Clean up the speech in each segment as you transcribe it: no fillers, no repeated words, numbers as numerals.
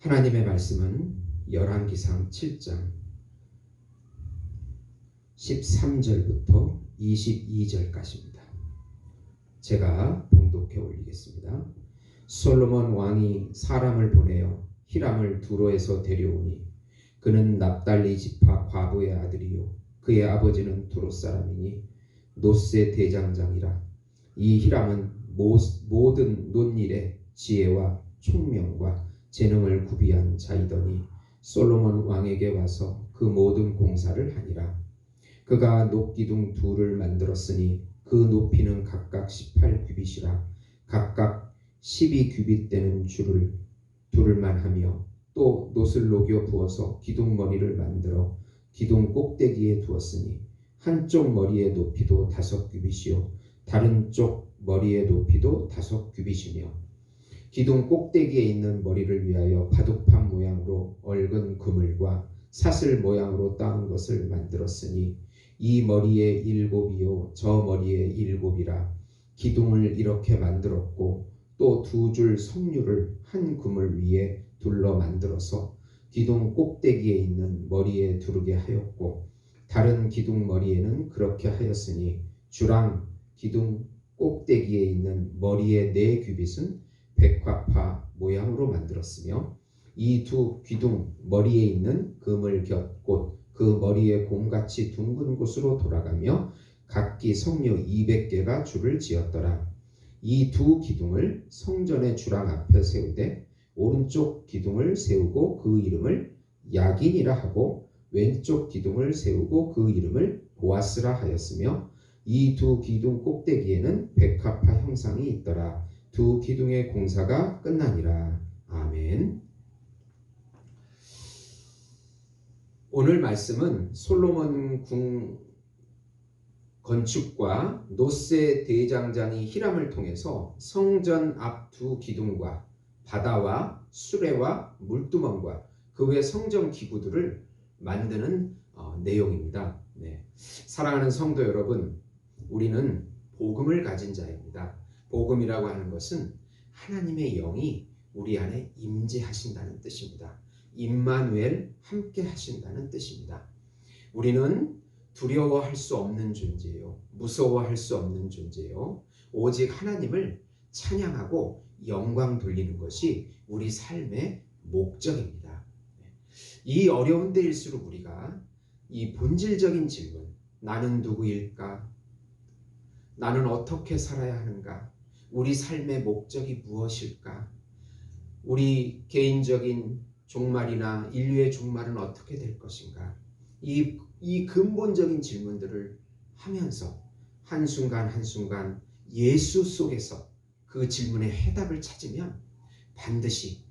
하나님의 말씀은 열왕기상 7장 13절부터 22절까지입니다. 제가 봉독해 올리겠습니다. 솔로몬 왕이 사람을 보내어 히람을 두로에서 데려오니 그는 납달리 지파 과부의 아들이요 그의 아버지는 두로 사람이니 노세 대장장이라. 이 히람은 모든 논일에 지혜와 총명과 재능을 구비한 자이더니 솔로몬 왕에게 와서 그 모든 공사를 하니라. 그가 녹기둥 둘을 만들었으니 그 높이는 각각 18규빗이라. 각각 12규빗 되는 줄을 둘을만 하며 또 놋을 녹여 부어서 기둥머리를 만들어 기둥 꼭대기에 두었으니 한쪽 머리의 높이도 5규빗이요 다른 쪽 머리의 높이도 5규빗이며 기둥 꼭대기에 있는 머리를 위하여 바둑판 모양으로 얽은 그물과 사슬 모양으로 따은 것을 만들었으니 이 머리에 7이요 저 머리에 7이라. 기둥을 이렇게 만들었고 또 2줄 석류를 한 그물 위에 둘러 만들어서 기둥 꼭대기에 있는 머리에 두르게 하였고 다른 기둥 머리에는 그렇게 하였으니 주랑 기둥 꼭대기에 있는 머리의 4규빗은 백화파 모양으로 만들었으며 이 두 기둥 머리에 있는 그물 곁 곧 그 머리의 곰같이 둥근 곳으로 돌아가며 각기 석류 200개가 줄을 지었더라. 이 두 기둥을 성전의 주랑 앞에 세우되 오른쪽 기둥을 세우고 그 이름을 야긴이라 하고 왼쪽 기둥을 세우고 그 이름을 보아스라 하였으며 이 두 기둥 꼭대기에는 백합화 형상이 있더라. 두 기둥의 공사가 끝나니라. 아멘. 오늘 말씀은 솔로몬 궁 건축과 노세 대장장이 히람을 통해서 성전 앞 두 기둥과 바다와 수레와 물두멍과 그 외 성전 기구들을 만드는 내용입니다. 네. 사랑하는 성도 여러분, 우리는 복음을 가진 자입니다. 복음이라고 하는 것은 하나님의 영이 우리 안에 임재하신다는 뜻입니다. 임마누엘 함께 하신다는 뜻입니다. 우리는 두려워할 수 없는 존재예요. 무서워할 수 없는 존재예요. 오직 하나님을 찬양하고 영광 돌리는 것이 우리 삶의 목적입니다. 이 어려운 때일수록 우리가 이 본질적인 질문, 나는 누구일까? 나는 어떻게 살아야 하는가? 우리 삶의 목적이 무엇일까? 우리 개인적인 종말이나 인류의 종말은 어떻게 될 것인가? 이 근본적인 질문들을 하면서 한순간 한순간 예수 속에서 그 질문의 해답을 찾으면 반드시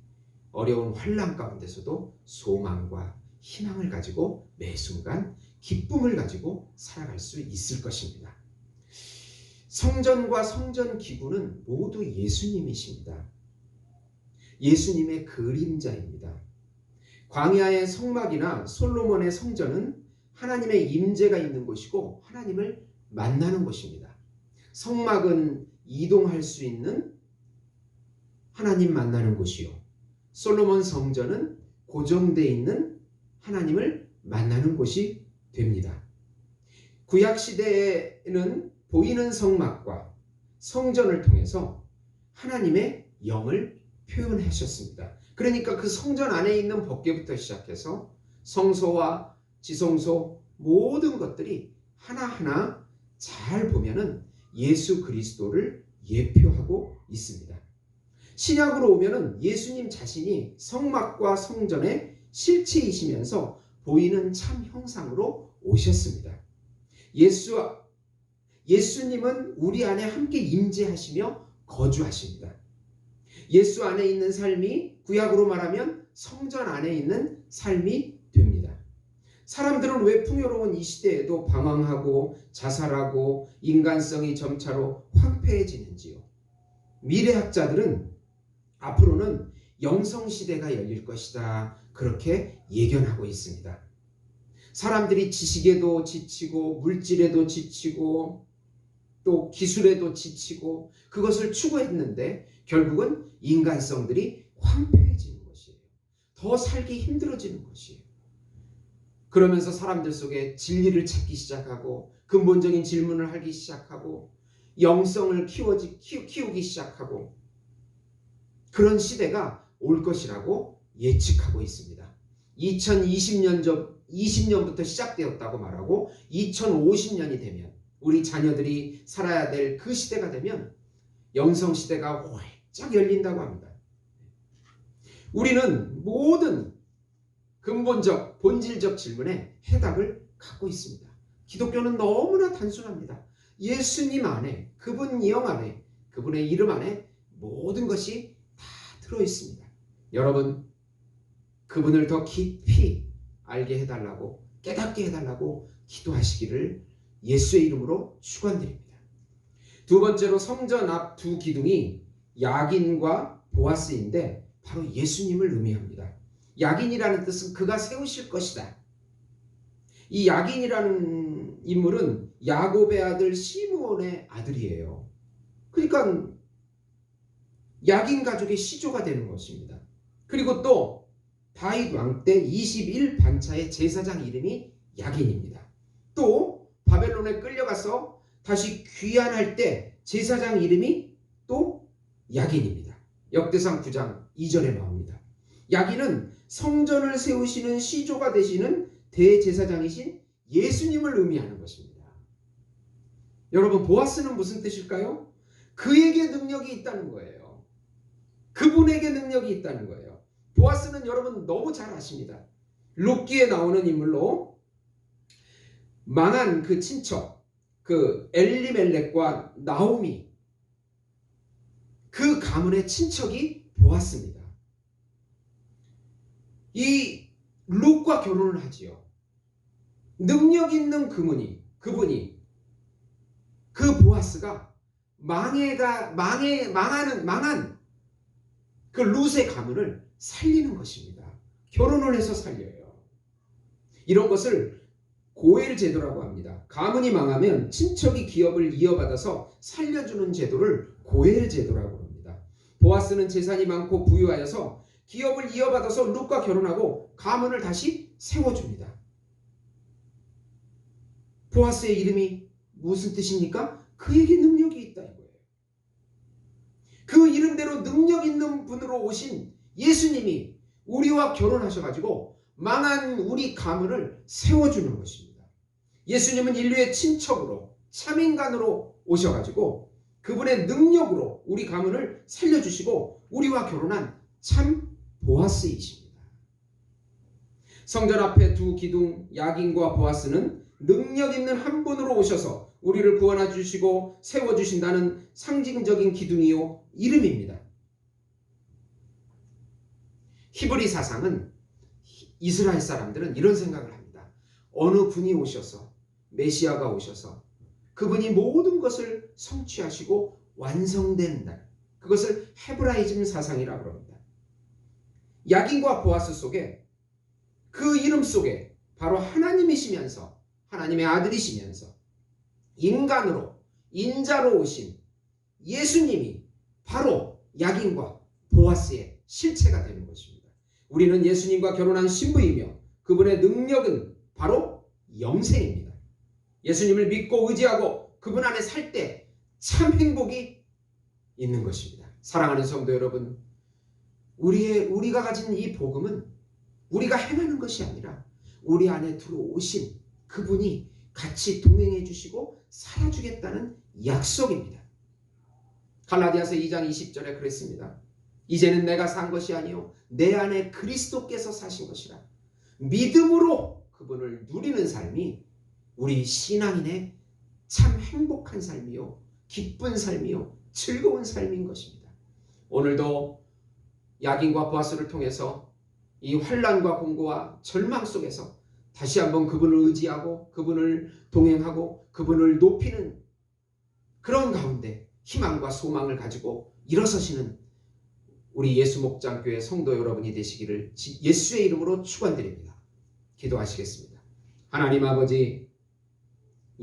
어려운 환난 가운데서도 소망과 희망을 가지고 매 순간 기쁨을 가지고 살아갈 수 있을 것입니다. 성전과 성전 기구는 모두 예수님이십니다. 예수님의 그림자입니다. 광야의 성막이나 솔로몬의 성전은 하나님의 임재가 있는 곳이고 하나님을 만나는 곳입니다. 성막은 이동할 수 있는 하나님 만나는 곳이요. 솔로몬 성전은 고정되어 있는 하나님을 만나는 곳이 됩니다. 구약시대에는 보이는 성막과 성전을 통해서 하나님의 영을 표현하셨습니다. 그러니까 그 성전 안에 있는 법궤부터 시작해서 성소와 지성소 모든 것들이 하나하나 잘 보면은 예수 그리스도를 예표하고 있습니다. 신약으로 오면은 예수님 자신이 성막과 성전의 실체이시면서 보이는 참 형상으로 오셨습니다. 예수님은 우리 안에 함께 임재하시며 거주하십니다. 예수 안에 있는 삶이 구약으로 말하면 성전 안에 있는 삶이 됩니다. 사람들은 왜 풍요로운 이 시대에도 방황하고 자살하고 인간성이 점차로 황폐해지는지요? 미래학자들은 앞으로는 영성시대가 열릴 것이다, 그렇게 예견하고 있습니다. 사람들이 지식에도 지치고 물질에도 지치고 또 기술에도 지치고 그것을 추구했는데 결국은 인간성들이 황폐해지는 것이에요. 더 살기 힘들어지는 것이에요. 그러면서 사람들 속에 진리를 찾기 시작하고 근본적인 질문을 하기 시작하고 영성을 키우기 시작하고 그런 시대가 올 것이라고 예측하고 있습니다. 2020년부터 시작되었다고 말하고 2050년이 되면 우리 자녀들이 살아야 될 그 시대가 되면 영성 시대가 활짝 열린다고 합니다. 우리는 모든 근본적 본질적 질문에 해답을 갖고 있습니다. 기독교는 너무나 단순합니다. 예수님 안에, 그분 영 안에, 그분의 이름 안에 모든 것이 다 들어있습니다. 여러분, 그분을 더 깊이 알게 해달라고, 깨닫게 해달라고 기도하시기를 예수의 이름으로 축원드립니다. 두 번째로 성전 앞 두 기둥이 야긴과 보아스인데 바로 예수님을 의미합니다. 야긴이라는 뜻은 그가 세우실 것이다. 이 야긴이라는 인물은 야곱의 아들 시므온의 아들이에요. 그러니까 야긴 가족의 시조가 되는 것입니다. 그리고 또 다윗 왕 때 21반차의 제사장 이름이 야긴입니다. 또 바벨론에 끌려가서 다시 귀환할 때 제사장 이름이 또 야긴입니다. 역대상 9장 2절에 나옵니다. 야긴은 성전을 세우시는 시조가 되시는 대제사장이신 예수님을 의미하는 것입니다. 여러분, 보아스는 무슨 뜻일까요? 그에게 능력이 있다는 거예요. 그분에게 능력이 있다는 거예요. 보아스는 여러분 너무 잘 아십니다. 룻기에 나오는 인물로 망한 그 친척, 그 엘리멜렉과 나오미, 그 가문의 친척이 보아스입니다. 이 룻과 결혼을 하지요. 능력 있는 그분이 그 보아스가 망한 그 룻의 가문을 살리는 것입니다. 결혼을 해서 살려요. 이런 것을 고엘 제도라고 합니다. 가문이 망하면 친척이 기업을 이어받아서 살려주는 제도를 고엘 제도라고 합니다. 보아스는 재산이 많고 부유하여서 기업을 이어받아서 룻과 결혼하고 가문을 다시 세워줍니다. 보아스의 이름이 무슨 뜻입니까? 그에게 능력이 있다는 거예요. 그 이름대로 능력 있는 분으로 오신 예수님이 우리와 결혼하셔가지고 망한 우리 가문을 세워주는 것입니다. 예수님은 인류의 친척으로 참인간으로 오셔가지고 그분의 능력으로 우리 가문을 살려주시고 우리와 결혼한 참 보아스이십니다. 성전 앞에 두 기둥 야긴과 보아스는 능력 있는 한 분으로 오셔서 우리를 구원해 주시고 세워주신다는 상징적인 기둥이요 이름입니다. 히브리 사상은 이스라엘 사람들은 이런 생각을 합니다. 어느 분이 오셔서 메시아가 오셔서 그분이 모든 것을 성취하시고 완성된 날, 그것을 헤브라이즘 사상이라고 합니다. 야긴과 보아스 속에 그 이름 속에 바로 하나님이시면서 하나님의 아들이시면서 인간으로 인자로 오신 예수님이 바로 야긴과 보아스의 실체가 되는 것입니다. 우리는 예수님과 결혼한 신부이며 그분의 능력은 바로 영생입니다. 예수님을 믿고 의지하고 그분 안에 살 때 참 행복이 있는 것입니다. 사랑하는 성도 여러분, 우리가 가진 이 복음은 우리가 행하는 것이 아니라 우리 안에 들어오신 그분이 같이 동행해 주시고 살아주겠다는 약속입니다. 갈라디아서 2장 20절에 그랬습니다. 이제는 내가 산 것이 아니요 내 안에 그리스도께서 사신 것이라. 믿음으로 그분을 누리는 삶이 우리 신앙인의 참 행복한 삶이요 기쁜 삶이요 즐거운 삶인 것입니다. 오늘도 야긴과 보아스를 통해서 이 환난과 공고와 절망 속에서 다시 한번 그분을 의지하고 그분을 동행하고 그분을 높이는 그런 가운데 희망과 소망을 가지고 일어서시는 우리 예수목장교회 성도 여러분이 되시기를 예수의 이름으로 축원드립니다. 기도하시겠습니다. 하나님 아버지,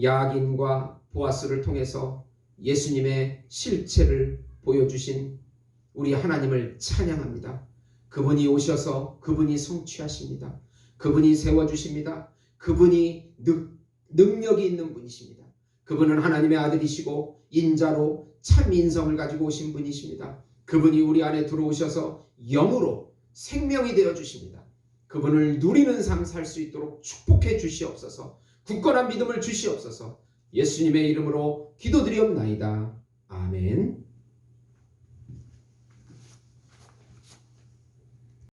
야긴과 보아스를 통해서 예수님의 실체를 보여주신 우리 하나님을 찬양합니다. 그분이 오셔서 그분이 성취하십니다. 그분이 세워주십니다. 그분이 능력이 있는 분이십니다. 그분은 하나님의 아들이시고 인자로 참 인성을 가지고 오신 분이십니다. 그분이 우리 안에 들어오셔서 영으로 생명이 되어 주십니다. 그분을 누리는 삶 살 수 있도록 축복해 주시옵소서. 굳건한 믿음을 주시옵소서. 예수님의 이름으로 기도드리옵나이다. 아멘.